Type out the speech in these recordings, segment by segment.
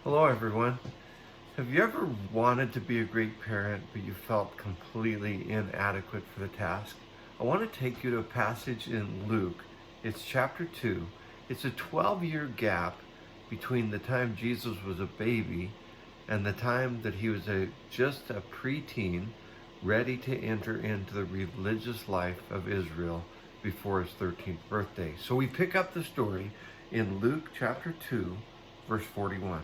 Hello, everyone. Have you ever wanted to be a great parent, but you felt completely inadequate for the task? I want to take you to a passage in Luke. It's chapter 2. It's a 12-year gap between the time Jesus was a baby and the time that he was just a preteen, ready to enter into the religious life of Israel before his 13th birthday. So we pick up the story in Luke chapter 2, verse 41.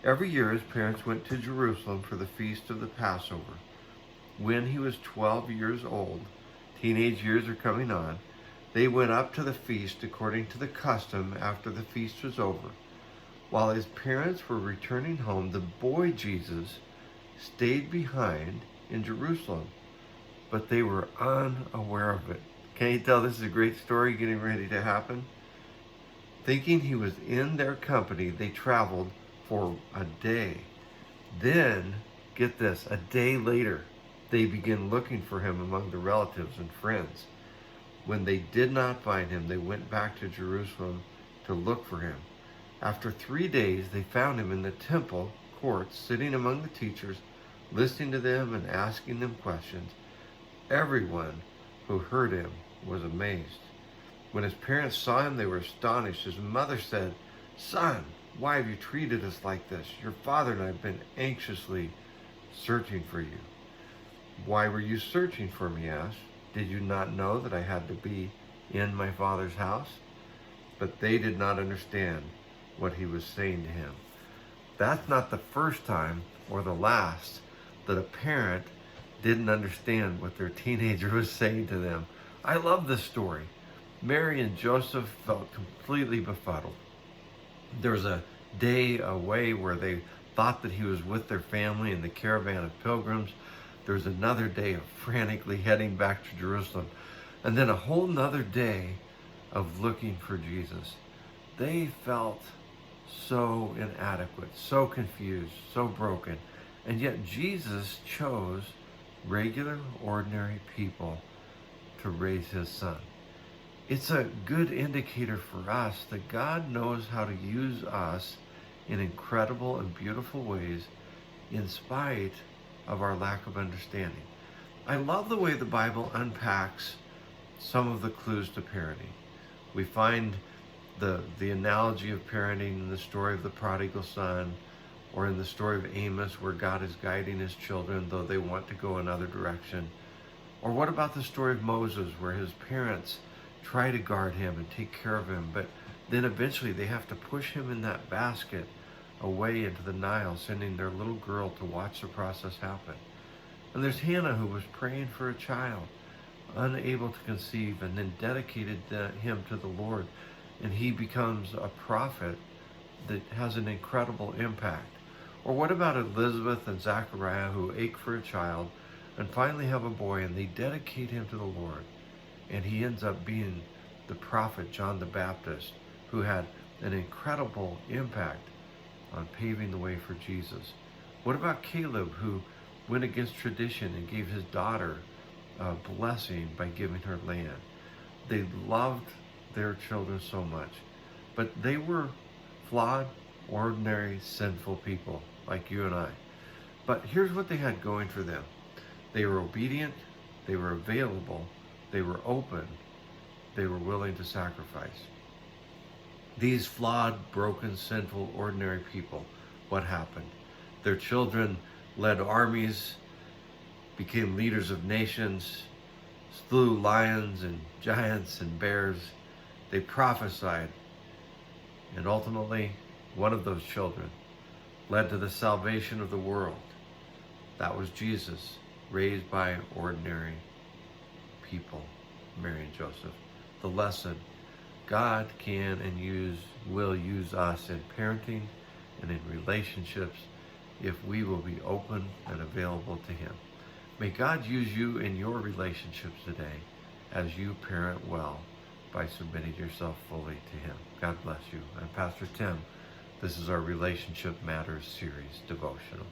Every year his parents went to Jerusalem for the feast of the Passover. When he was 12 years old, teenage years are coming on, they went up to the feast according to the custom after the feast was over. While his parents were returning home, the boy Jesus stayed behind in Jerusalem, but they were unaware of it. Can you tell this is a great story getting ready to happen? Thinking he was in their company, they traveled for a day. Then, get this, a day later, they begin looking for him among the relatives and friends. When they did not find him, they went back to Jerusalem to look for him. After 3 days, they found him in the temple courts, sitting among the teachers, listening to them and asking them questions. Everyone who heard him was amazed. When his parents saw him, they were astonished. His mother said, "Son, why have you treated us like this? Your father and I have been anxiously searching for you." "Why were you searching for me?" he asked. "Did you not know that I had to be in my father's house?" But they did not understand what he was saying to him. That's not the first time or the last that a parent didn't understand what their teenager was saying to them. I love this story. Mary and Joseph felt completely befuddled. There was a day away where they thought that he was with their family in the caravan of pilgrims. There was another day of frantically heading back to Jerusalem. And then a whole nother day of looking for Jesus. They felt so inadequate, so confused, so broken. And yet Jesus chose regular, ordinary people to raise his son. It's a good indicator for us that God knows how to use us in incredible and beautiful ways in spite of our lack of understanding. I love the way the Bible unpacks some of the clues to parenting. We find the analogy of parenting in the story of the prodigal son, or in the story of Amos, where God is guiding his children though they want to go another direction. Or what about the story of Moses, where his parents try to guard him and take care of him, but then eventually they have to push him in that basket away into the Nile, sending their little girl to watch the process happen. And there's Hannah, who was praying for a child, unable to conceive, and then dedicated him to the Lord, and he becomes a prophet that has an incredible impact. Or what about Elizabeth and Zachariah, who ache for a child and finally have a boy, and they dedicate him to the Lord, and he ends up being the prophet John the Baptist, who had an incredible impact on paving the way for Jesus. What about Caleb, who went against tradition and gave his daughter a blessing by giving her land? They loved their children so much, but they were flawed, ordinary, sinful people like you and I. But here's what they had going for them. They were obedient, they were available, they were open, they were willing to sacrifice. These flawed, broken, sinful, ordinary people, what happened? Their children led armies, became leaders of nations, slew lions and giants and bears. They prophesied, and ultimately, one of those children led to the salvation of the world. That was Jesus, raised by ordinary people, Mary and Joseph. The lesson: God can and will use us in parenting and in relationships if we will be open and available to him. May God use you in your relationships today as you parent well by submitting yourself fully to him. God bless you. I'm Pastor Tim. This is our Relationship Matters series devotional.